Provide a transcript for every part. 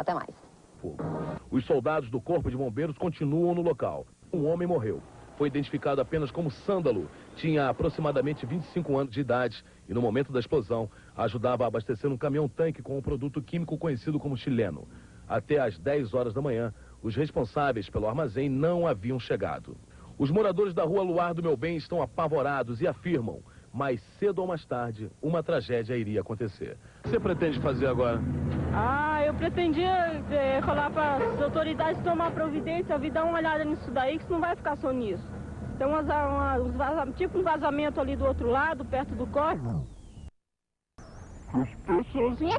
Até mais. Os soldados do Corpo de Bombeiros continuam no local. Um homem morreu. Foi identificado apenas como Sândalo. Tinha aproximadamente 25 anos de idade e no momento da explosão ajudava a abastecer um caminhão-tanque com um produto químico conhecido como chileno. Até às 10 horas da manhã, os responsáveis pelo armazém não haviam chegado. Os moradores da rua Luar do Meu Bem estão apavorados e afirmam, mais cedo ou mais tarde, uma tragédia iria acontecer. O que você pretende fazer agora? Eu pretendia falar para as autoridades tomar providência, vir dar uma olhada nisso daí, que isso não vai ficar só nisso. Tem tipo um vazamento ali do outro lado, perto do corpo. As pessoas não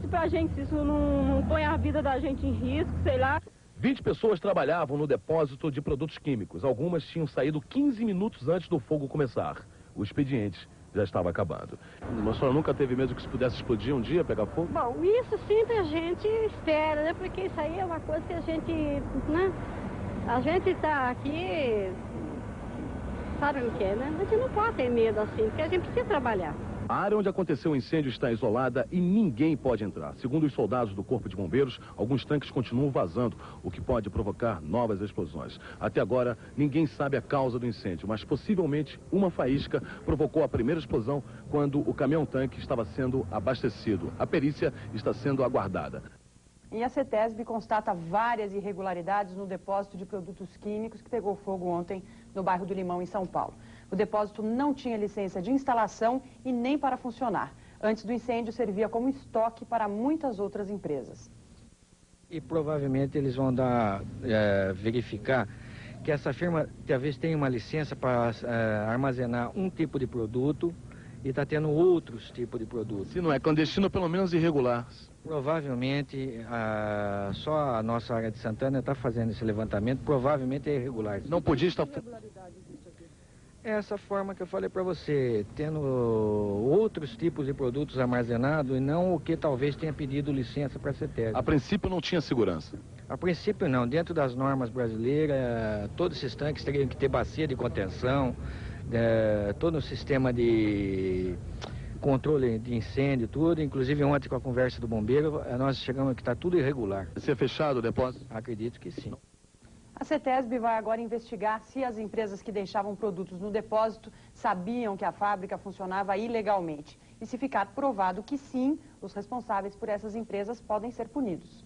pra gente, se isso não põe a vida da gente em risco, sei lá. 20 pessoas trabalhavam no depósito de produtos químicos. Algumas tinham saído 15 minutos antes do fogo começar. O expediente já estava acabando. Mas a senhora nunca teve medo que isso pudesse explodir um dia, pegar fogo? Bom, isso sempre a gente espera, né? Porque isso aí é uma coisa que a gente, né? A gente tá aqui, sabe o que é, né? A gente não pode ter medo assim, porque a gente precisa trabalhar. A área onde aconteceu o incêndio está isolada e ninguém pode entrar. Segundo os soldados do Corpo de Bombeiros, alguns tanques continuam vazando, o que pode provocar novas explosões. Até agora, ninguém sabe a causa do incêndio, mas possivelmente uma faísca provocou a primeira explosão quando o caminhão-tanque estava sendo abastecido. A perícia está sendo aguardada. E a CETESB constata várias irregularidades no depósito de produtos químicos que pegou fogo ontem no bairro do Limão, em São Paulo. O depósito não tinha licença de instalação e nem para funcionar. Antes do incêndio, servia como estoque para muitas outras empresas. E provavelmente eles vão verificar que essa firma talvez tenha uma licença para armazenar um tipo de produto e está tendo outros tipos de produtos. Se não é clandestino, pelo menos irregular. Provavelmente, só a nossa área de Santana está fazendo esse levantamento, provavelmente é irregular. Não podia estar... Essa forma que eu falei para você, tendo outros tipos de produtos armazenados e não o que talvez tenha pedido licença para a CETESB. A princípio não tinha segurança? A princípio não. Dentro das normas brasileiras, todos esses tanques teriam que ter bacia de contenção, todo o sistema de controle de incêndio, tudo. Inclusive ontem com a conversa do bombeiro, nós chegamos a que está tudo irregular. Vai ser fechado o depósito? Acredito que sim. A CETESB vai agora investigar se as empresas que deixavam produtos no depósito sabiam que a fábrica funcionava ilegalmente. E se ficar provado que sim, os responsáveis por essas empresas podem ser punidos.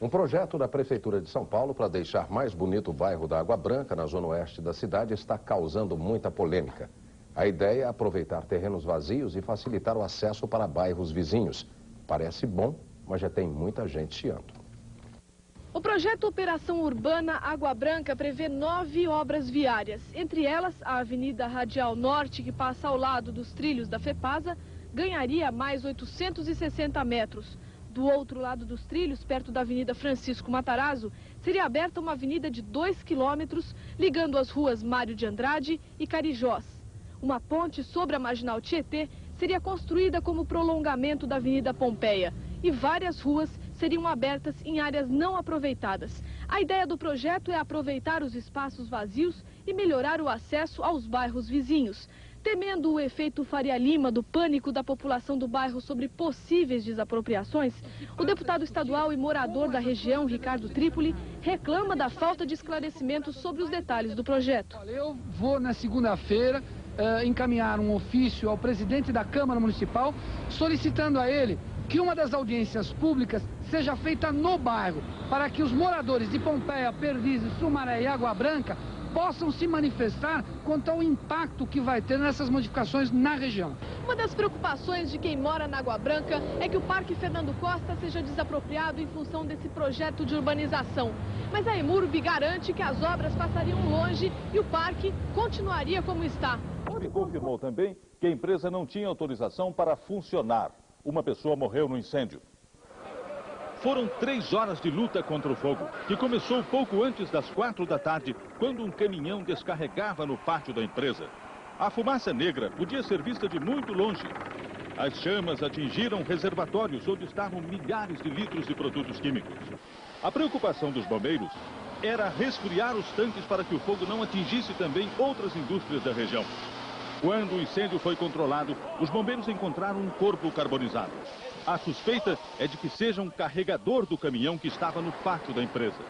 Um projeto da Prefeitura de São Paulo para deixar mais bonito o bairro da Água Branca, na zona oeste da cidade, está causando muita polêmica. A ideia é aproveitar terrenos vazios e facilitar o acesso para bairros vizinhos. Parece bom, mas já tem muita gente chiando. O projeto Operação Urbana Água Branca prevê 9 obras viárias. Entre elas, a Avenida Radial Norte, que passa ao lado dos trilhos da FEPASA, ganharia mais 860 metros. Do outro lado dos trilhos, perto da Avenida Francisco Matarazzo, seria aberta uma avenida de 2 quilômetros, ligando as ruas Mário de Andrade e Carijós. Uma ponte sobre a Marginal Tietê seria construída como prolongamento da Avenida Pompeia e várias ruas seriam abertas em áreas não aproveitadas. A ideia do projeto é aproveitar os espaços vazios e melhorar o acesso aos bairros vizinhos. Temendo o efeito Faria Lima do pânico da população do bairro sobre possíveis desapropriações, o deputado estadual e morador da região, Ricardo Trípoli, reclama da falta de esclarecimento sobre os detalhes do projeto. Eu vou na segunda-feira encaminhar um ofício ao presidente da Câmara Municipal solicitando a ele que uma das audiências públicas seja feita no bairro, para que os moradores de Pompeia, Perdizes, Sumaré e Água Branca possam se manifestar quanto ao impacto que vai ter nessas modificações na região. Uma das preocupações de quem mora na Água Branca é que o Parque Fernando Costa seja desapropriado em função desse projeto de urbanização. Mas a EMURB garante que as obras passariam longe e o parque continuaria como está. Ele confirmou também que a empresa não tinha autorização para funcionar. Uma pessoa morreu no incêndio. Foram 3 horas de luta contra o fogo, que começou pouco antes das 4 da tarde, quando um caminhão descarregava no pátio da empresa. A fumaça negra podia ser vista de muito longe. As chamas atingiram reservatórios onde estavam milhares de litros de produtos químicos. A preocupação dos bombeiros era resfriar os tanques para que o fogo não atingisse também outras indústrias da região. Quando o incêndio foi controlado, os bombeiros encontraram um corpo carbonizado. A suspeita é de que seja um carregador do caminhão que estava no pátio da empresa.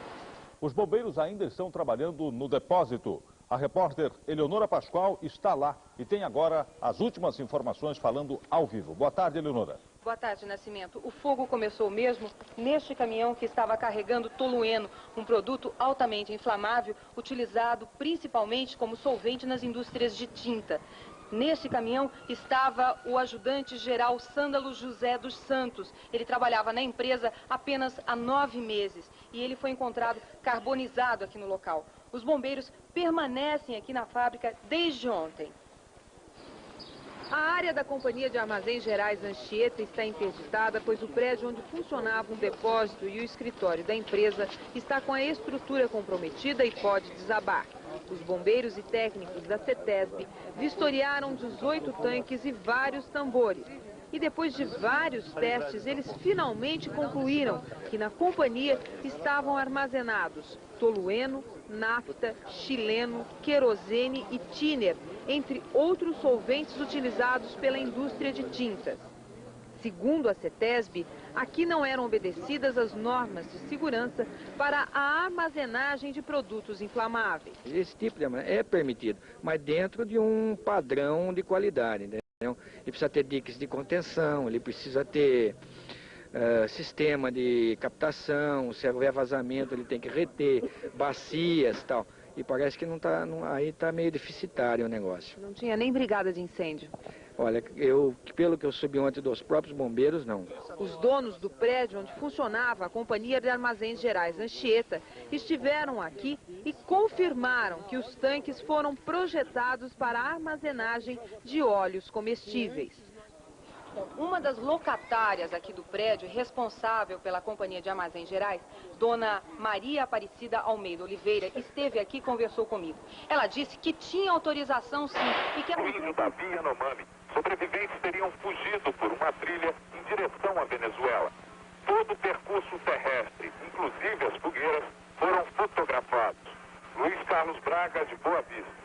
Os bombeiros ainda estão trabalhando no depósito. A repórter Eleonora Pascoal está lá e tem agora as últimas informações falando ao vivo. Boa tarde, Eleonora. Boa tarde, Nascimento. O fogo começou mesmo neste caminhão que estava carregando tolueno, um produto altamente inflamável, utilizado principalmente como solvente nas indústrias de tinta. Neste caminhão estava o ajudante-geral Sândalo José dos Santos. Ele trabalhava na empresa apenas há 9 meses e ele foi encontrado carbonizado aqui no local. Os bombeiros permanecem aqui na fábrica desde ontem. A área da Companhia de Armazéns Gerais Anchieta está interditada, pois o prédio onde funcionava um depósito e o escritório da empresa está com a estrutura comprometida e pode desabar. Os bombeiros e técnicos da CETESB vistoriaram 18 tanques e vários tambores. E depois de vários testes, eles finalmente concluíram que na companhia estavam armazenados tolueno, nafta, xileno, querosene e tíner, entre outros solventes utilizados pela indústria de tintas. Segundo a CETESB, aqui não eram obedecidas as normas de segurança para a armazenagem de produtos inflamáveis. Esse tipo de armazenagem é permitido, mas dentro de um padrão de qualidade, né? Ele precisa ter diques de contenção, ele precisa ter sistema de captação, se houver vazamento ele tem que reter, bacias e tal. E parece que aí está meio deficitário o negócio. Não tinha nem brigada de incêndio? Olha, pelo que eu soube ontem dos próprios bombeiros, não. Os donos do prédio onde funcionava a Companhia de Armazéns Gerais Anchieta estiveram aqui e confirmaram que os tanques foram projetados para a armazenagem de óleos comestíveis. Uma das locatárias aqui do prédio, responsável pela Companhia de Armazéns Gerais, dona Maria Aparecida Almeida Oliveira, esteve aqui e conversou comigo. Ela disse que tinha autorização sim e que... No da Via Yanomami, sobreviventes teriam fugido por uma trilha em direção à Venezuela. Todo o percurso terrestre, inclusive as fogueiras, foram fotografados. Luiz Carlos Braga, de Boa Vista.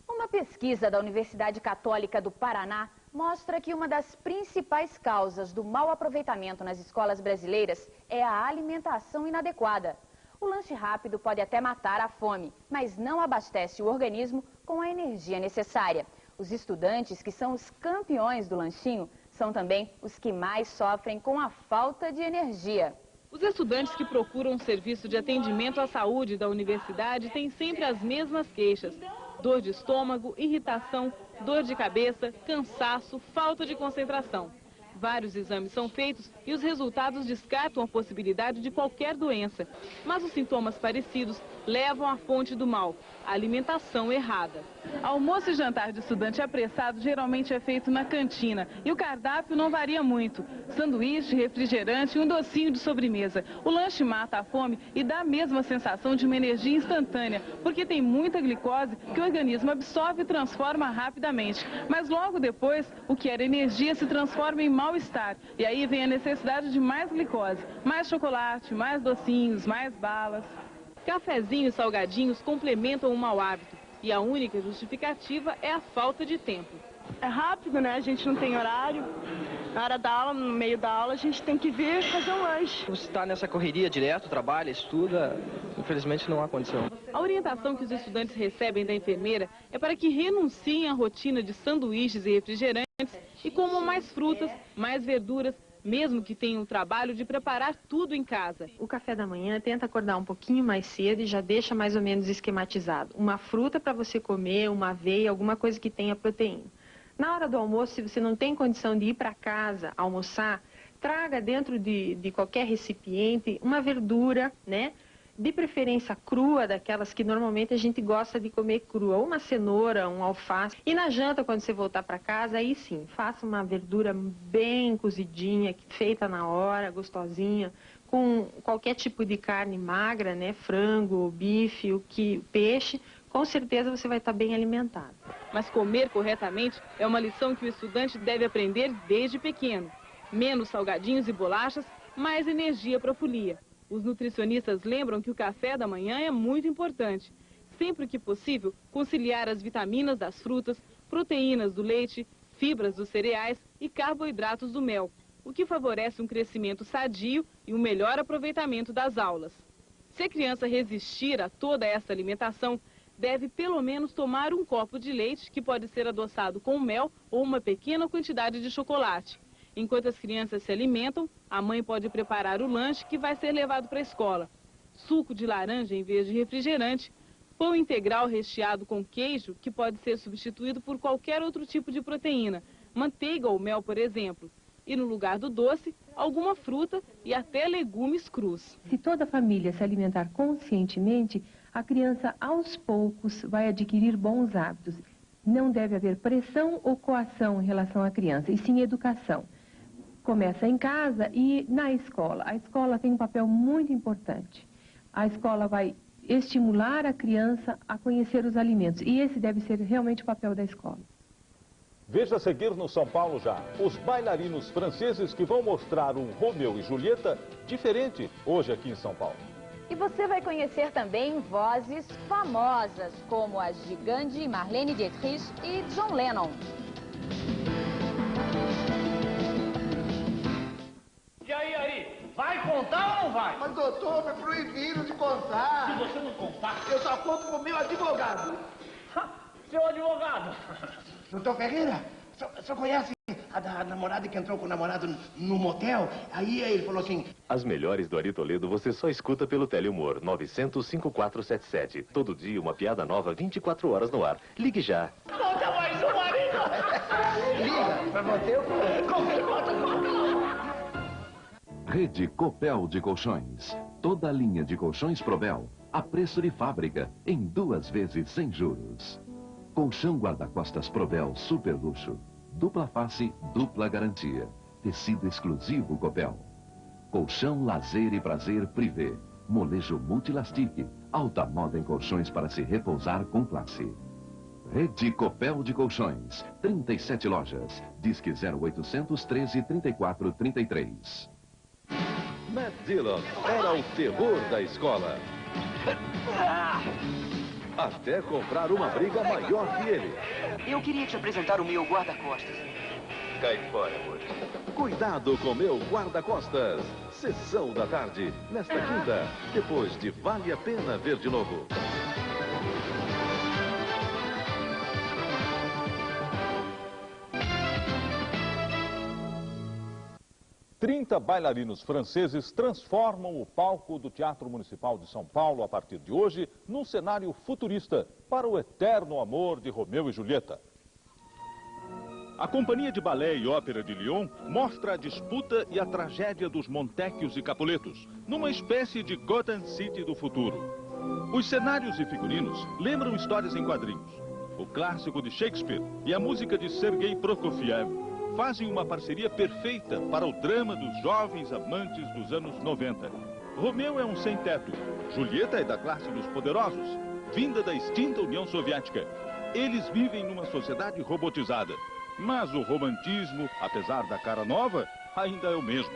Uma pesquisa da Universidade Católica do Paraná mostra que uma das principais causas do mau aproveitamento nas escolas brasileiras é a alimentação inadequada. O lanche rápido pode até matar a fome, mas não abastece o organismo com a energia necessária. Os estudantes, que são os campeões do lanchinho, são também os que mais sofrem com a falta de energia. Os estudantes que procuram um serviço de atendimento à saúde da universidade têm sempre as mesmas queixas: dor de estômago, irritação, dor de cabeça, cansaço, falta de concentração. Vários exames são feitos e os resultados descartam a possibilidade de qualquer doença. Mas os sintomas parecidos levam à fonte do mal, a alimentação errada. Almoço e jantar de estudante apressado geralmente é feito na cantina e o cardápio não varia muito. Sanduíche, refrigerante e um docinho de sobremesa. O lanche mata a fome e dá a mesma sensação de uma energia instantânea, porque tem muita glicose que o organismo absorve e transforma rapidamente. Mas logo depois, o que era energia se transforma em mal-estar. E aí vem a necessidade de mais glicose, mais chocolate, mais docinhos, mais balas. Cafezinhos e salgadinhos complementam o mau hábito e a única justificativa é a falta de tempo. É rápido, né? A gente não tem horário. Na hora da aula, no meio da aula, a gente tem que vir fazer um lanche. Você está nessa correria direto, trabalha, estuda, infelizmente não há condição. A orientação que os estudantes recebem da enfermeira é para que renunciem à rotina de sanduíches e refrigerantes e comam mais frutas, mais verduras, mesmo que tenham o trabalho de preparar tudo em casa. O café da manhã tenta acordar um pouquinho mais cedo e já deixa mais ou menos esquematizado. Uma fruta para você comer, uma aveia, alguma coisa que tenha proteína. Na hora do almoço, se você não tem condição de ir para casa almoçar, traga dentro de qualquer recipiente uma verdura, né? De preferência crua, daquelas que normalmente a gente gosta de comer crua, uma cenoura, um alface. E na janta, quando você voltar para casa, aí sim, faça uma verdura bem cozidinha, feita na hora, gostosinha, com qualquer tipo de carne magra, né? Frango, bife, peixe, com certeza você vai estar bem alimentado. Mas comer corretamente é uma lição que o estudante deve aprender desde pequeno. Menos salgadinhos e bolachas, mais energia para a folia. Os nutricionistas lembram que o café da manhã é muito importante. Sempre que possível, conciliar as vitaminas das frutas, proteínas do leite, fibras dos cereais e carboidratos do mel. o que favorece um crescimento sadio e um melhor aproveitamento das aulas. Se a criança resistir a toda essa alimentação, deve pelo menos tomar um copo de leite, que pode ser adoçado com mel ou uma pequena quantidade de chocolate. Enquanto as crianças se alimentam, a mãe pode preparar o lanche que vai ser levado para a escola. Suco de laranja em vez de refrigerante, pão integral recheado com queijo, que pode ser substituído por qualquer outro tipo de proteína, manteiga ou mel, por exemplo. E no lugar do doce, alguma fruta e até legumes crus. Se toda a família se alimentar conscientemente, a criança aos poucos vai adquirir bons hábitos. Não deve haver pressão ou coação em relação à criança, e sim educação. Começa em casa e na escola. A escola tem um papel muito importante. A escola vai estimular a criança a conhecer os alimentos, e esse deve ser realmente o papel da escola. Veja a seguir no São Paulo Já, os bailarinos franceses que vão mostrar um Romeu e Julieta diferente hoje aqui em São Paulo. E você vai conhecer também vozes famosas, como as de Gandhi, Marlene Dietrich e John Lennon. E aí, vai contar ou não vai? Mas doutor, é proibido de contar. Se você não contar... Eu só conto pro meu advogado. Seu advogado. Doutor Ferreira, o senhor conhece a namorada que entrou com o namorado no motel? Aí ele falou assim... As melhores do Ari Toledo você só escuta pelo Telehumor 900-5477. Todo dia uma piada nova, 24 horas no ar. Ligue já. Conta mais um, marido. Liga, pra você eu Rede Copel de Colchões. Toda a linha de colchões Probel a preço de fábrica, em 2 vezes sem juros. Colchão guarda-costas Probel Super Luxo. Dupla face, dupla garantia. Tecido exclusivo Copel. Colchão Lazer e Prazer Privé. Molejo Multilastique. Alta moda em colchões para se repousar com classe. Rede Copel de Colchões. 37 lojas. Disque 0800 13 34 33. Matt Dillon era o terror da escola. Até comprar uma briga maior que ele. Eu queria te apresentar o meu guarda-costas. Cai fora, amor. Cuidado com meu guarda-costas. Sessão da tarde, nesta quinta, depois de Vale a Pena Ver de Novo. Trinta bailarinos franceses transformam o palco do Teatro Municipal de São Paulo a partir de hoje num cenário futurista para o eterno amor de Romeu e Julieta. A Companhia de Balé e Ópera de Lyon mostra a disputa e a tragédia dos Montecchios e Capuletos, numa espécie de Gotham City do futuro. Os cenários e figurinos lembram histórias em quadrinhos. O clássico de Shakespeare e a música de Sergei Prokofiev fazem uma parceria perfeita para o drama dos jovens amantes dos anos 90. Romeu é um sem-teto, Julieta é da classe dos poderosos, vinda da extinta União Soviética. Eles vivem numa sociedade robotizada, mas o romantismo, apesar da cara nova, ainda é o mesmo.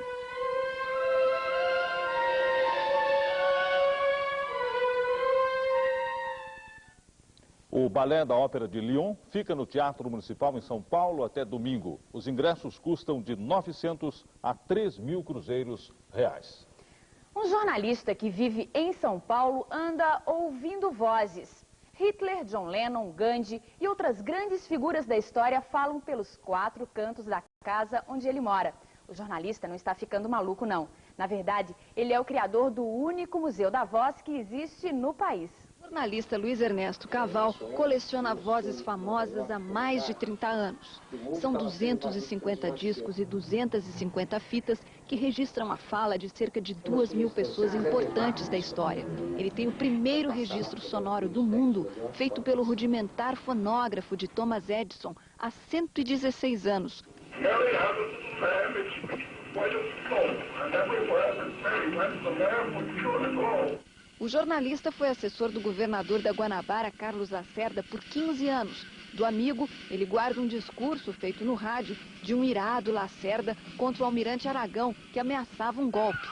O Balé da Ópera de Lyon fica no Teatro Municipal em São Paulo até domingo. Os ingressos custam de 900 a 3.000 cruzeiros reais. Um jornalista que vive em São Paulo anda ouvindo vozes. Hitler, John Lennon, Gandhi e outras grandes figuras da história falam pelos 4 cantos da casa onde ele mora. O jornalista não está ficando maluco, não. Na verdade, ele é o criador do único museu da voz que existe no país. O jornalista Luiz Ernesto Caval coleciona vozes famosas há mais de 30 anos. São 250 discos e 250 fitas que registram a fala de cerca de 2.000 pessoas importantes da história. Ele tem o primeiro registro sonoro do mundo, feito pelo rudimentar fonógrafo de Thomas Edison há 116 anos. O jornalista foi assessor do governador da Guanabara, Carlos Lacerda, por 15 anos. Do amigo, ele guarda um discurso feito no rádio de um irado Lacerda contra o almirante Aragão, que ameaçava um golpe.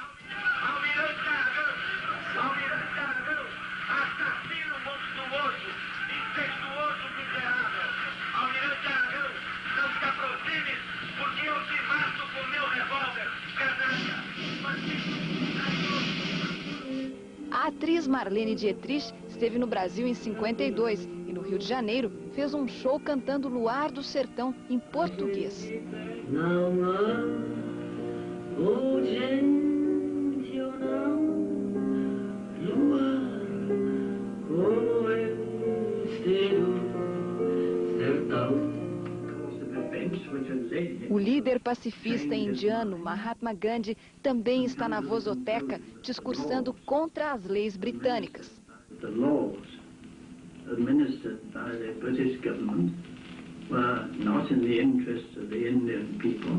Almirante Aragão, assassino monstruoso, incestuoso miserável. Almirante Aragão, não se aproxime, porque eu te mato com meu revólver. A atriz Marlene Dietrich esteve no Brasil em 52 e no Rio de Janeiro fez um show cantando Luar do Sertão em português. Não há urgente ou não, luar como este sertão. O líder pacifista indiano Mahatma Gandhi também está na vozoteca discursando contra as leis britânicas. The laws administered by the British government were not in the interest of the Indian people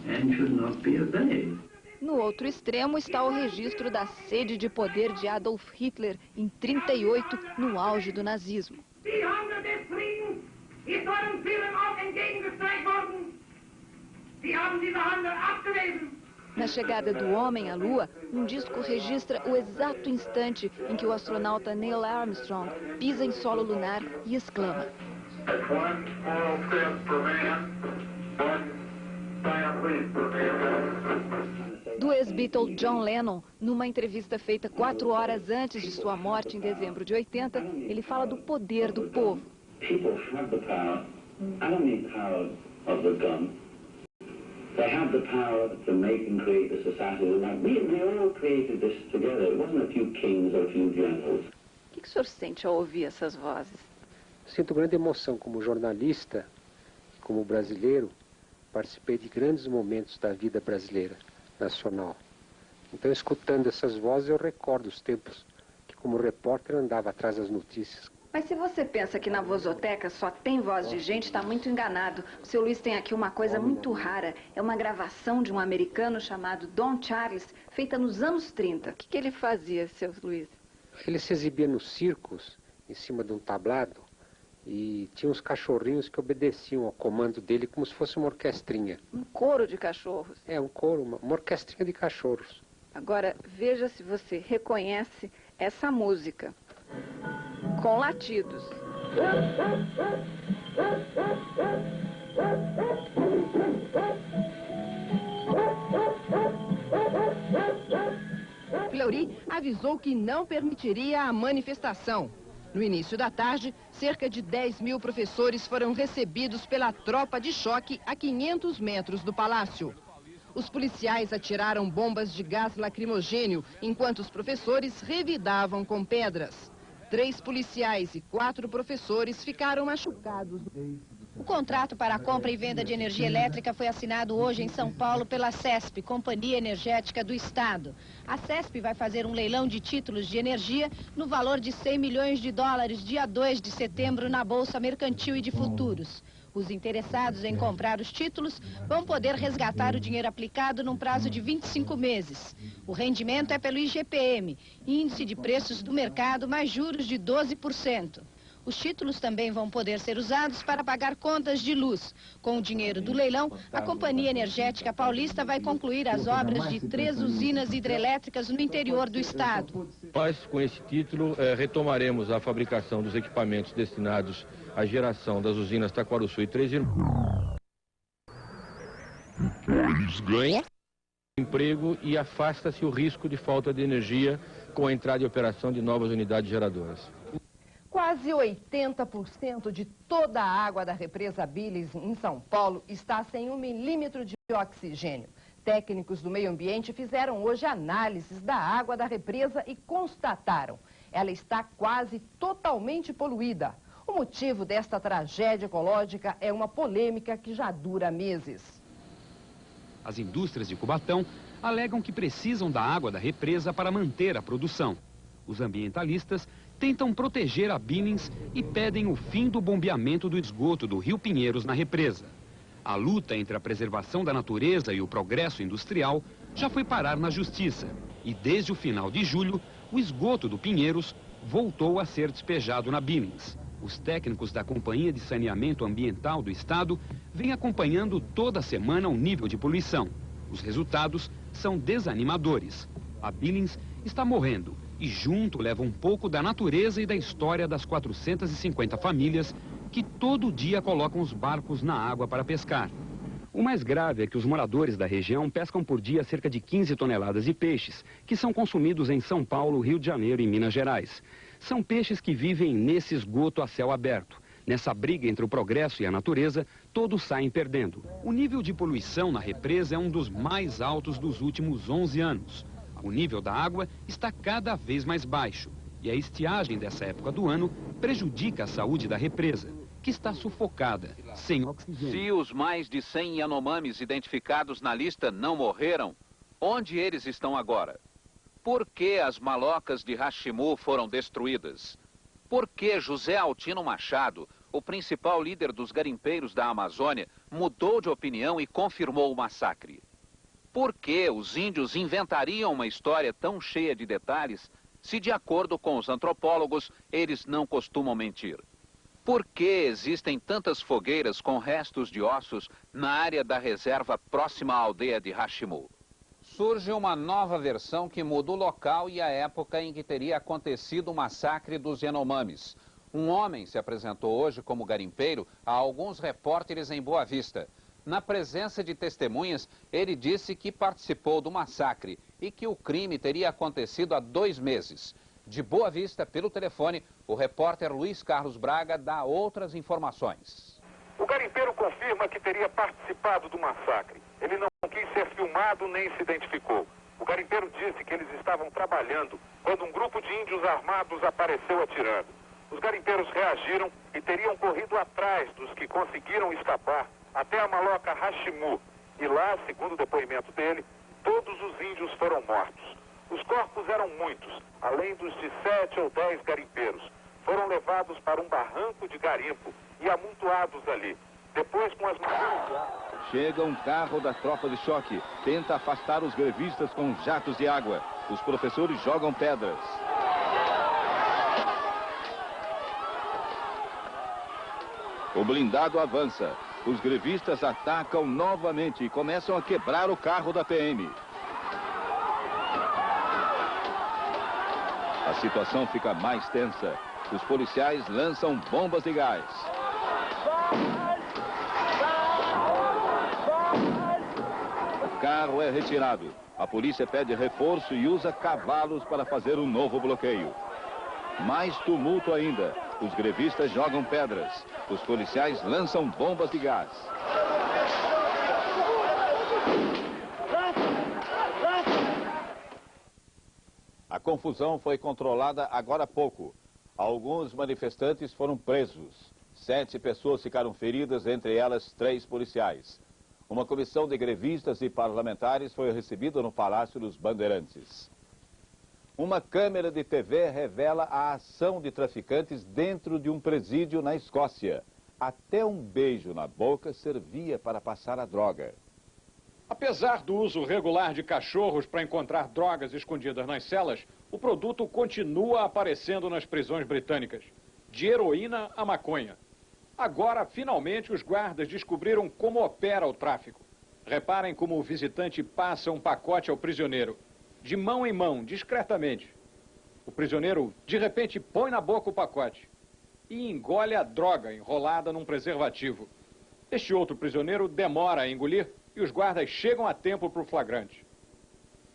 and should not be obeyed. No outro extremo está o registro da sede de poder de Adolf Hitler em 38, no auge do nazismo. Na chegada do homem à Lua, um disco registra o exato instante em que o astronauta Neil Armstrong pisa em solo lunar e exclama: do ex-Beatle John Lennon, numa entrevista feita 4 horas antes de sua morte em dezembro de 80, ele fala do poder do povo. People have the power, I don't mean power of the gun. They have the power to make and create the society. We all created this together. It wasn't a few kings or a few generals. O que o senhor sente ao ouvir essas vozes? Sinto grande emoção como jornalista, como brasileiro. Participei de grandes momentos da vida brasileira, nacional. Então, escutando essas vozes, eu recordo os tempos que, como repórter, andava atrás das notícias. Mas se você pensa que na vozoteca só tem voz de gente, está muito enganado. O seu Luiz tem aqui uma coisa muito rara. É uma gravação de um americano chamado Don Charles, feita nos anos 30. O que ele fazia, seu Luiz? Ele se exibia nos circos, em cima de um tablado, e tinha uns cachorrinhos que obedeciam ao comando dele como se fosse uma orquestrinha. Um coro de cachorros? É, um coro, uma orquestrinha de cachorros. Agora, veja se você reconhece essa música. Com latidos. Fleury avisou que não permitiria a manifestação. No início da tarde, cerca de 10 mil professores foram recebidos pela tropa de choque a 500 metros do palácio. Os policiais atiraram bombas de gás lacrimogênio, enquanto os professores revidavam com pedras. 3 policiais e 4 professores ficaram machucados. O contrato para a compra e venda de energia elétrica foi assinado hoje em São Paulo pela CESP, Companhia Energética do Estado. A CESP vai fazer um leilão de títulos de energia no valor de US$100 milhões, dia 2 de setembro, na Bolsa Mercantil e de Futuros. Os interessados em comprar os títulos vão poder resgatar o dinheiro aplicado num prazo de 25 meses. O rendimento é pelo IGPM, Índice de Preços do Mercado, mais juros de 12%. Os títulos também vão poder ser usados para pagar contas de luz. Com o dinheiro do leilão, a Companhia Energética Paulista vai concluir as obras de 3 usinas hidrelétricas no interior do estado. Nós, com esse título, retomaremos a fabricação dos equipamentos destinados à geração das usinas Taquarussu e Três Irmãos. Eles ganham emprego e afasta-se o risco de falta de energia com a entrada em operação de novas unidades geradoras. Quase 80% de toda a água da represa Billings, em São Paulo, está sem 1 milímetro de oxigênio. Técnicos do meio ambiente fizeram hoje análises da água da represa e constataram: ela está quase totalmente poluída. O motivo desta tragédia ecológica é uma polêmica que já dura meses. As indústrias de Cubatão alegam que precisam da água da represa para manter a produção. Os ambientalistas tentam proteger a Billings e pedem o fim do bombeamento do esgoto do Rio Pinheiros na represa. A luta entre a preservação da natureza e o progresso industrial já foi parar na justiça. E desde o final de julho, o esgoto do Pinheiros voltou a ser despejado na Billings. Os técnicos da Companhia de Saneamento Ambiental do Estado vêm acompanhando toda semana o nível de poluição. Os resultados são desanimadores. A Billings está morrendo e junto leva um pouco da natureza e da história das 450 famílias que todo dia colocam os barcos na água para pescar. O mais grave é que os moradores da região pescam por dia cerca de 15 toneladas de peixes, que são consumidos em São Paulo, Rio de Janeiro e Minas Gerais. São peixes que vivem nesse esgoto a céu aberto. Nessa briga entre o progresso e a natureza, todos saem perdendo. O nível de poluição na represa é um dos mais altos dos últimos 11 anos. O nível da água está cada vez mais baixo. E a estiagem dessa época do ano prejudica a saúde da represa, que está sufocada, sem oxigênio. Se os mais de 100 Yanomamis identificados na lista não morreram, onde eles estão agora? Por que as malocas de Hashimu foram destruídas? Por que José Altino Machado, o principal líder dos garimpeiros da Amazônia, mudou de opinião e confirmou o massacre? Por que os índios inventariam uma história tão cheia de detalhes, se de acordo com os antropólogos, eles não costumam mentir? Por que existem tantas fogueiras com restos de ossos na área da reserva próxima à aldeia de Hashimu? Surge uma nova versão que muda o local e a época em que teria acontecido o massacre dos Yanomamis. Um homem se apresentou hoje como garimpeiro a alguns repórteres em Boa Vista. Na presença de testemunhas, ele disse que participou do massacre e que o crime teria acontecido há 2 meses. De Boa Vista, pelo telefone, o repórter Luiz Carlos Braga dá outras informações. O garimpeiro confirma que teria participado do massacre. Ele não quis ser filmado nem se identificou. O garimpeiro disse que eles estavam trabalhando quando um grupo de índios armados apareceu atirando. Os garimpeiros reagiram e teriam corrido atrás dos que conseguiram escapar até a maloca Hashimu. E lá, segundo o depoimento dele, todos os índios foram mortos. Os corpos eram muitos, além dos de 7 ou 10 garimpeiros. Foram levados para um barranco de garimpo e amontoados ali. Depois, com as mãos... Chega um carro da tropa de choque, tenta afastar os grevistas com jatos de água. Os professores jogam pedras. O blindado avança. Os grevistas atacam novamente e começam a quebrar o carro da PM. A situação fica mais tensa. Os policiais lançam bombas de gás. O carro é retirado. A polícia pede reforço e usa cavalos para fazer um novo bloqueio. Mais tumulto ainda. Os grevistas jogam pedras. Os policiais lançam bombas de gás. A confusão foi controlada agora há pouco. Alguns manifestantes foram presos. 7 pessoas ficaram feridas, entre elas 3 policiais. Uma comissão de grevistas e parlamentares foi recebida no Palácio dos Bandeirantes. Uma câmera de TV revela a ação de traficantes dentro de um presídio na Escócia. Até um beijo na boca servia para passar a droga. Apesar do uso regular de cachorros para encontrar drogas escondidas nas celas, o produto continua aparecendo nas prisões britânicas. De heroína a maconha. Agora, finalmente, os guardas descobriram como opera o tráfico. Reparem como o visitante passa um pacote ao prisioneiro. De mão em mão, discretamente. O prisioneiro, de repente, põe na boca o pacote e engole a droga enrolada num preservativo. Este outro prisioneiro demora a engolir e os guardas chegam a tempo para o flagrante.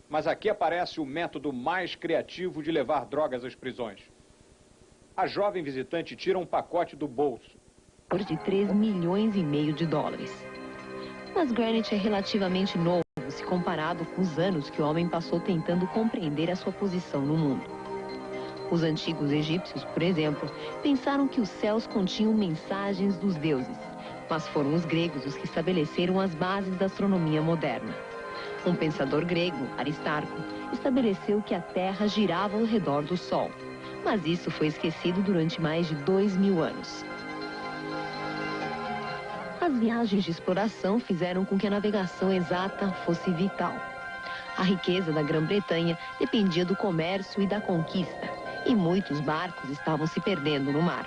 Mas aqui aparece o método mais criativo de levar drogas às prisões. A jovem visitante tira um pacote do bolso. De 3,5 milhões de dólares. Mas Greenwich é relativamente novo se comparado com os anos que o homem passou tentando compreender a sua posição no mundo. Os antigos egípcios, por exemplo, pensaram que os céus continham mensagens dos deuses, mas foram os gregos os que estabeleceram as bases da astronomia moderna. Um pensador grego, Aristarco, estabeleceu que a Terra girava ao redor do Sol, mas isso foi esquecido durante mais de 2.000 anos. As viagens de exploração fizeram com que a navegação exata fosse vital. A riqueza da Grã-Bretanha dependia do comércio e da conquista, e muitos barcos estavam se perdendo no mar.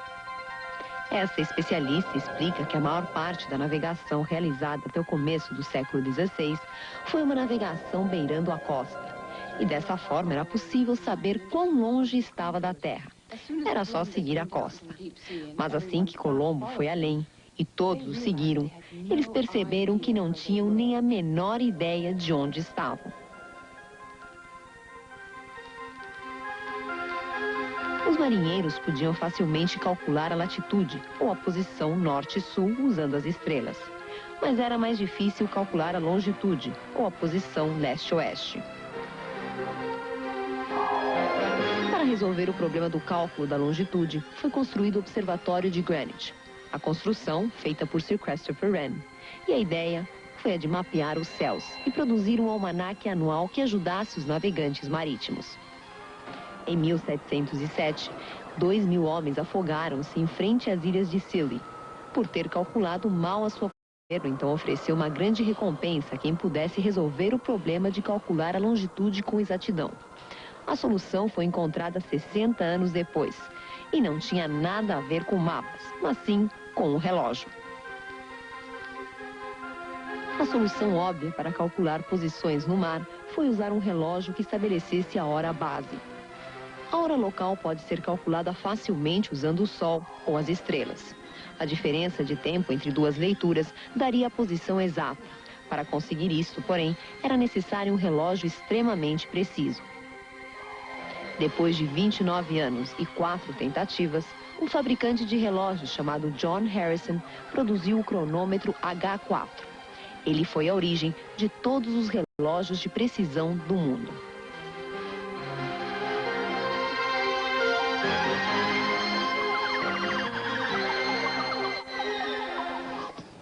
Essa especialista explica que a maior parte da navegação realizada até o começo do século XVI foi uma navegação beirando a costa. E dessa forma era possível saber quão longe estava da terra. Era só seguir a costa. Mas assim que Colombo foi além e todos o seguiram. Eles perceberam que não tinham nem a menor ideia de onde estavam. Os marinheiros podiam facilmente calcular a latitude ou a posição norte-sul usando as estrelas. Mas era mais difícil calcular a longitude ou a posição leste-oeste. Para resolver o problema do cálculo da longitude, foi construído o Observatório de Greenwich. A construção, feita por Sir Christopher Wren. E a ideia foi a de mapear os céus e produzir um almanaque anual que ajudasse os navegantes marítimos. Em 1707, 2.000 homens afogaram-se em frente às ilhas de Scilly, por ter calculado mal a sua posição. Então ofereceu uma grande recompensa a quem pudesse resolver o problema de calcular a longitude com exatidão. A solução foi encontrada 60 anos depois, e não tinha nada a ver com mapas, mas sim com o relógio. A solução óbvia para calcular posições no mar foi usar um relógio que estabelecesse a hora base. A hora local pode ser calculada facilmente usando o Sol ou as estrelas. A diferença de tempo entre duas leituras daria a posição exata. Para conseguir isso, porém, era necessário um relógio extremamente preciso. Depois de 29 anos e 4 tentativas, um fabricante de relógios chamado John Harrison produziu o cronômetro H4. Ele foi a origem de todos os relógios de precisão do mundo.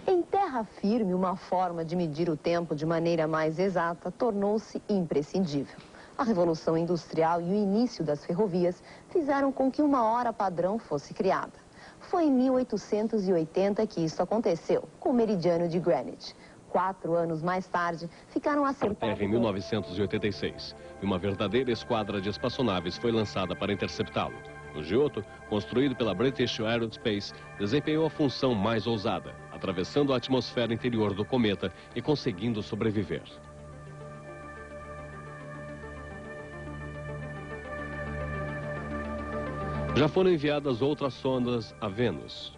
Em terra firme, uma forma de medir o tempo de maneira mais exata tornou-se imprescindível. A Revolução Industrial e o início das ferrovias fizeram com que uma hora padrão fosse criada. Foi em 1880 que isso aconteceu, com o meridiano de Greenwich. 4 anos mais tarde, ficaram acertados... Em 1986, e uma verdadeira esquadra de espaçonaves foi lançada para interceptá-lo. O Giotto, construído pela British Aerospace, desempenhou a função mais ousada, atravessando a atmosfera interior do cometa e conseguindo sobreviver. Já foram enviadas outras sondas a Vênus.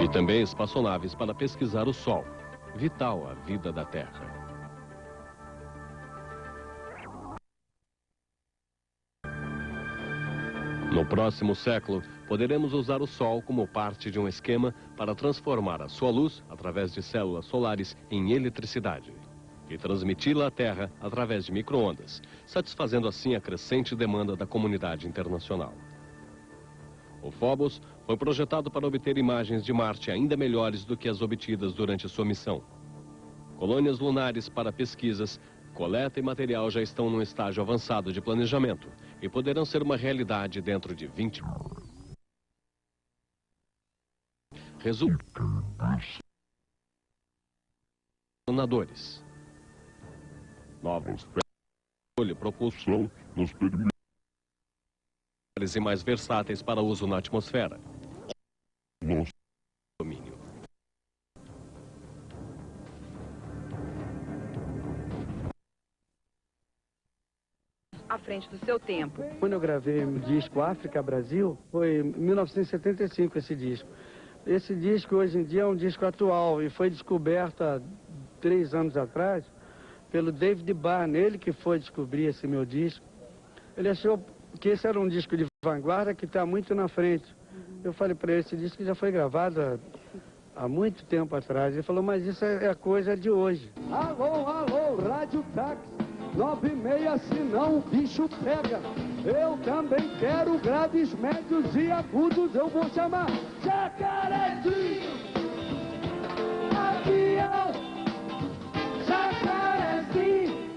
E também espaçonaves para pesquisar o Sol, vital à vida da Terra. No próximo século, poderemos usar o Sol como parte de um esquema para transformar a sua luz, através de células solares, em eletricidade e transmiti-la à Terra através de micro-ondas, satisfazendo assim a crescente demanda da comunidade internacional. O Phobos foi projetado para obter imagens de Marte ainda melhores do que as obtidas durante sua missão. Colônias lunares para pesquisas, coleta e material já estão num estágio avançado de planejamento e poderão ser uma realidade dentro de 20 anos. Resultadores. Novos propulsão nos permite e mais versáteis para uso na atmosfera. Domínio. À frente do seu tempo. Quando eu gravei o disco África Brasil, foi em 1975 esse disco. Esse disco hoje em dia é um disco atual e foi descoberto há 3 anos atrás pelo David Byrne, ele que foi descobrir esse meu disco. Ele achou que esse era um disco de vanguarda que está muito na frente. Eu falei para ele, esse disco já foi gravado há muito tempo atrás. Ele falou, mas isso é a coisa de hoje. Alô, alô, Rádio Táxi 96, senão o bicho pega. Eu também quero graves, médios e agudos, eu vou chamar Jacarezinho, avião, Jacarezinho.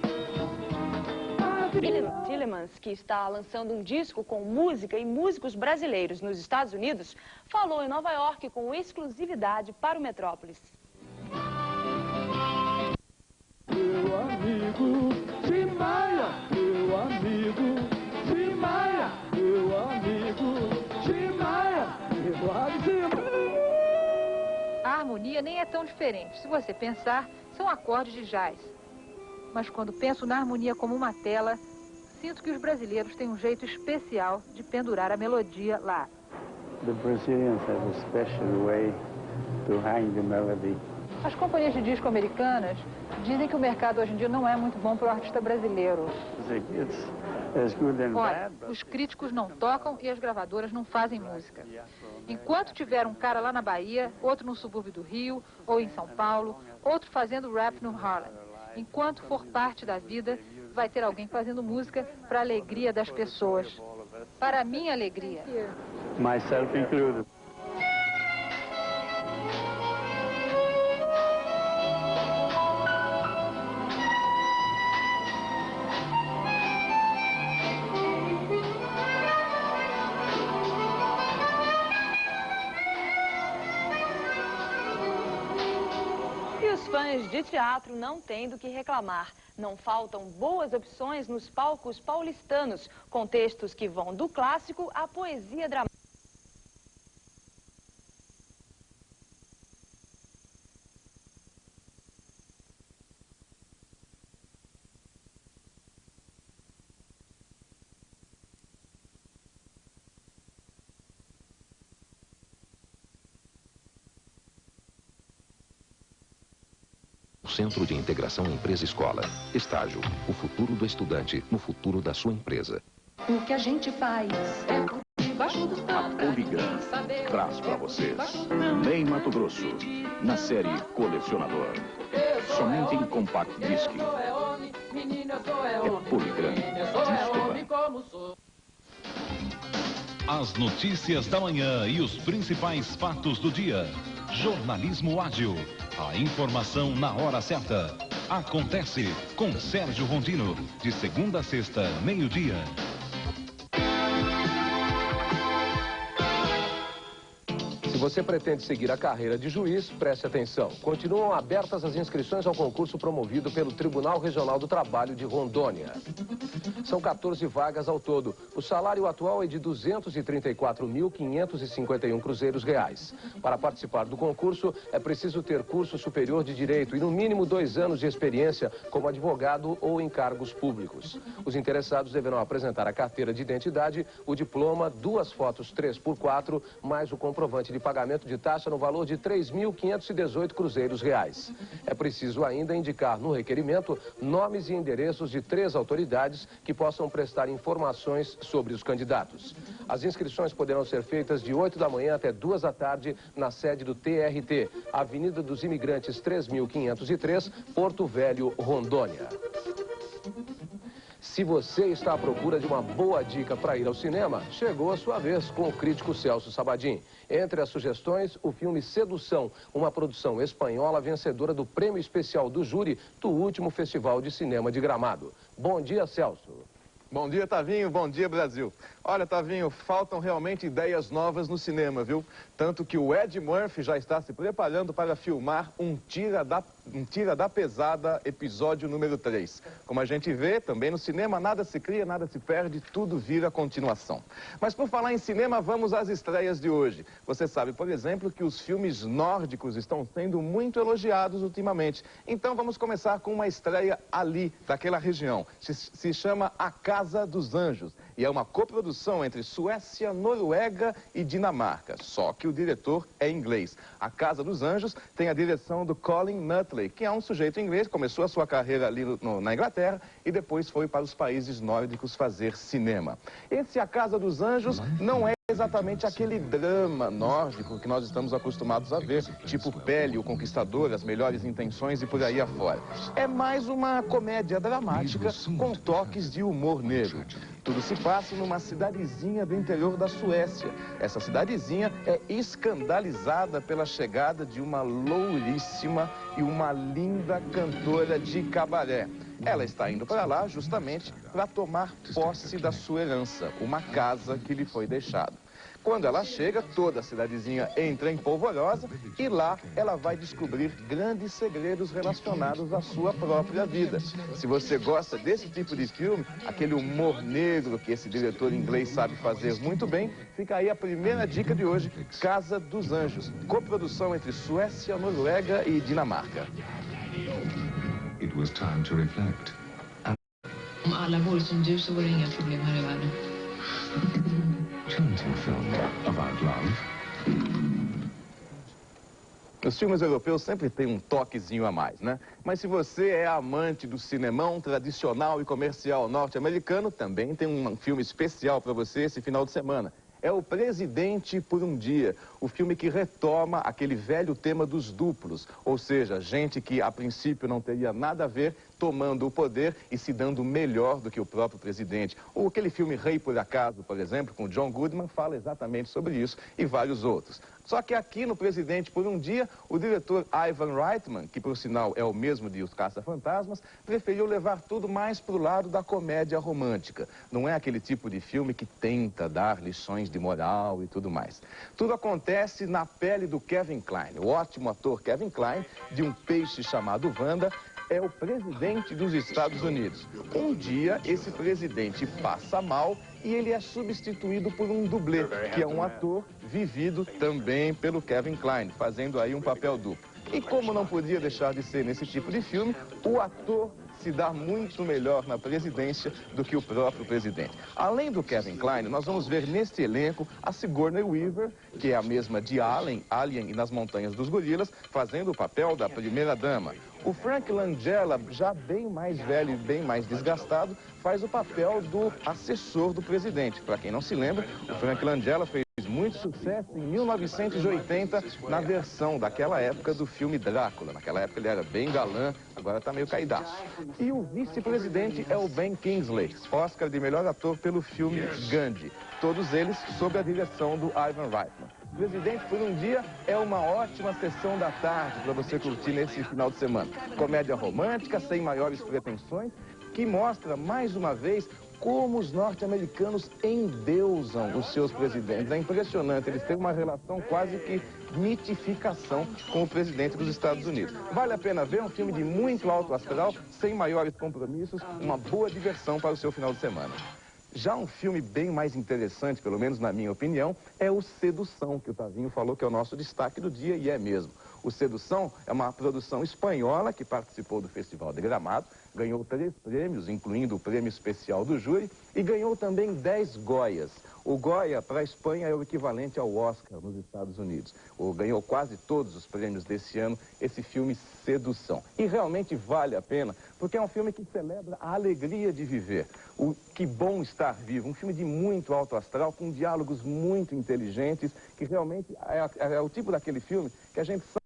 Tillemans, que está lançando um disco com música e músicos brasileiros nos Estados Unidos, falou em Nova York com exclusividade para o Metrópolis. Meu amigo Tim Maia, meu amigo Tim Maia, meu amigo Tim Maia, meu amigo. A harmonia nem é tão diferente. Se você pensar, são acordes de jazz. mas quando penso na harmonia como uma tela, sinto que os brasileiros têm um jeito especial de pendurar a melodia lá. The Brazilians have a special way to hang the melody. As companhias de disco americanas dizem que o mercado hoje em dia não é muito bom para o artista brasileiro. Olha, os críticos não tocam e as gravadoras não fazem música. Enquanto tiver um cara lá na Bahia, outro no subúrbio do Rio ou em São Paulo, outro fazendo rap no Harlem. Enquanto for parte da vida, vai ter alguém fazendo música para a alegria das pessoas. Para a minha alegria. Myself included. Os fãs de teatro não têm do que reclamar. Não faltam boas opções nos palcos paulistanos, com textos que vão do clássico à poesia dramática. Centro de Integração Empresa-Escola. Estágio. O futuro do estudante no futuro da sua empresa. O que a gente faz é por debaixo do A Poligram traz para vocês Ney Mato Grosso, na série Colecionador. Somente em Compact Disc. É Poligram. Desculpa. As notícias da manhã e os principais fatos do dia. Jornalismo ágil. A informação na hora certa. Acontece com Sérgio Rondino, de segunda a sexta, meio-dia. Se você pretende seguir a carreira de juiz, preste atenção. Continuam abertas as inscrições ao concurso promovido pelo Tribunal Regional do Trabalho de Rondônia. São 14 vagas ao todo. O salário atual é de R$ 234.551 cruzeiros reais. Para participar do concurso, é preciso ter curso superior de direito e no mínimo 2 anos de experiência como advogado ou em cargos públicos. Os interessados deverão apresentar a carteira de identidade, o diploma, 2 fotos 3x4, mais o comprovante de pagamento de taxa no valor de R$ 3.518 cruzeiros reais. É preciso ainda indicar no requerimento nomes e endereços de 3 autoridades que possam prestar informações sobre os candidatos. As inscrições poderão ser feitas de 8 da manhã até 2 da tarde na sede do TRT, Avenida dos Imigrantes 3.503, Porto Velho, Rondônia. Se você está à procura de uma boa dica para ir ao cinema, chegou a sua vez com o crítico Celso Sabadim. Entre as sugestões, o filme Sedução, uma produção espanhola vencedora do prêmio especial do júri do último Festival de Cinema de Gramado. Bom dia, Celso. Bom dia, Tavinho. Bom dia, Brasil. Olha, Tavinho, faltam realmente ideias novas no cinema, viu? Tanto que o Ed Murphy já está se preparando para filmar um Tira da Pesada, episódio número 3. Como a gente vê, também no cinema, nada se cria, nada se perde, tudo vira continuação. Mas por falar em cinema, vamos às estreias de hoje. Você sabe, por exemplo, que os filmes nórdicos estão sendo muito elogiados ultimamente. Então vamos começar com uma estreia ali, daquela região. Se chama A Casa dos Anjos. E é uma coprodução entre Suécia, Noruega e Dinamarca. Só que o diretor é inglês. A Casa dos Anjos tem a direção do Colin Nutley, que é um sujeito inglês, começou a sua carreira ali na Inglaterra e depois foi para os países nórdicos fazer cinema. Esse A Casa dos Anjos não é exatamente aquele drama nórdico que nós estamos acostumados a ver, tipo Pele, o Conquistador, As Melhores Intenções e por aí afora. É mais uma comédia dramática com toques de humor negro. Tudo se passa numa cidadezinha do interior da Suécia. Essa cidadezinha é escandalizada pela chegada de uma louríssima e uma linda cantora de cabaré. Ela está indo para lá justamente para tomar posse da sua herança, uma casa que lhe foi deixada. Quando ela chega, toda a cidadezinha entra em polvorosa e lá ela vai descobrir grandes segredos relacionados à sua própria vida. Se você gosta desse tipo de filme, aquele humor negro que esse diretor inglês sabe fazer muito bem, fica aí a primeira dica de hoje, Casa dos Anjos, coprodução entre Suécia, Noruega e Dinamarca. It was time to reflect. Om alla vore som du så vore det inga problem här i världen. Chanting film about love. Os filmes europeus sempre têm um toquezinho a mais, né? Mas se você é amante do cinemão tradicional e comercial norte-americano, também tem um filme especial para você esse final de semana. É O Presidente por um Dia, o filme que retoma aquele velho tema dos duplos, ou seja, gente que a princípio não teria nada a ver, tomando o poder e se dando melhor do que o próprio presidente. Ou aquele filme Rei por Acaso, por exemplo, com John Goodman, fala exatamente sobre isso e vários outros. Só que aqui no Presidente por um Dia, o diretor Ivan Reitman, que por sinal é o mesmo de Os Caça-Fantasmas, preferiu levar tudo mais para o lado da comédia romântica. Não é aquele tipo de filme que tenta dar lições de moral e tudo mais. Tudo acontece na pele do Kevin Kline. O ótimo ator Kevin Kline, de Um Peixe Chamado Wanda, é o presidente dos Estados Unidos. Um dia, esse presidente passa mal e ele é substituído por um dublê, que é um ator vivido também pelo Kevin Kline, fazendo aí um papel duplo. E como não podia deixar de ser nesse tipo de filme, o ator se dá muito melhor na presidência do que o próprio presidente. Além do Kevin Kline, nós vamos ver neste elenco a Sigourney Weaver, que é a mesma de Alien e nas Montanhas dos Gorilas, fazendo o papel da primeira-dama. O Frank Langella, já bem mais velho e bem mais desgastado, faz o papel do assessor do presidente. Para quem não se lembra, o Frank Langella fez muito sucesso em 1980 na versão daquela época do filme Drácula. Naquela época ele era bem galã, agora está meio caidaço. E o vice-presidente é o Ben Kingsley, Oscar de melhor ator pelo filme Gandhi. Todos eles sob a direção do Ivan Reitman. Presidente por um Dia é uma ótima sessão da tarde para você curtir nesse final de semana. Comédia romântica, sem maiores pretensões, que mostra mais uma vez como os norte-americanos endeusam os seus presidentes. É impressionante, eles têm uma relação quase que mitificação com o presidente dos Estados Unidos. Vale a pena ver, um filme de muito alto astral, sem maiores compromissos, uma boa diversão para o seu final de semana. Já um filme bem mais interessante, pelo menos na minha opinião, é o Sedução, que o Tavinho falou que é o nosso destaque do dia, e é mesmo. O Sedução é uma produção espanhola que participou do Festival de Gramado, ganhou 3 prêmios, incluindo o prêmio especial do júri, e ganhou também 10 Goias. O Goya, para a Espanha, é o equivalente ao Oscar nos Estados Unidos. Ganhou quase todos os prêmios desse ano, esse filme Sedução. E realmente vale a pena, porque é um filme que celebra a alegria de viver. O que bom estar vivo. Um filme de muito alto astral, com diálogos muito inteligentes, que realmente é o tipo daquele filme que a gente sabe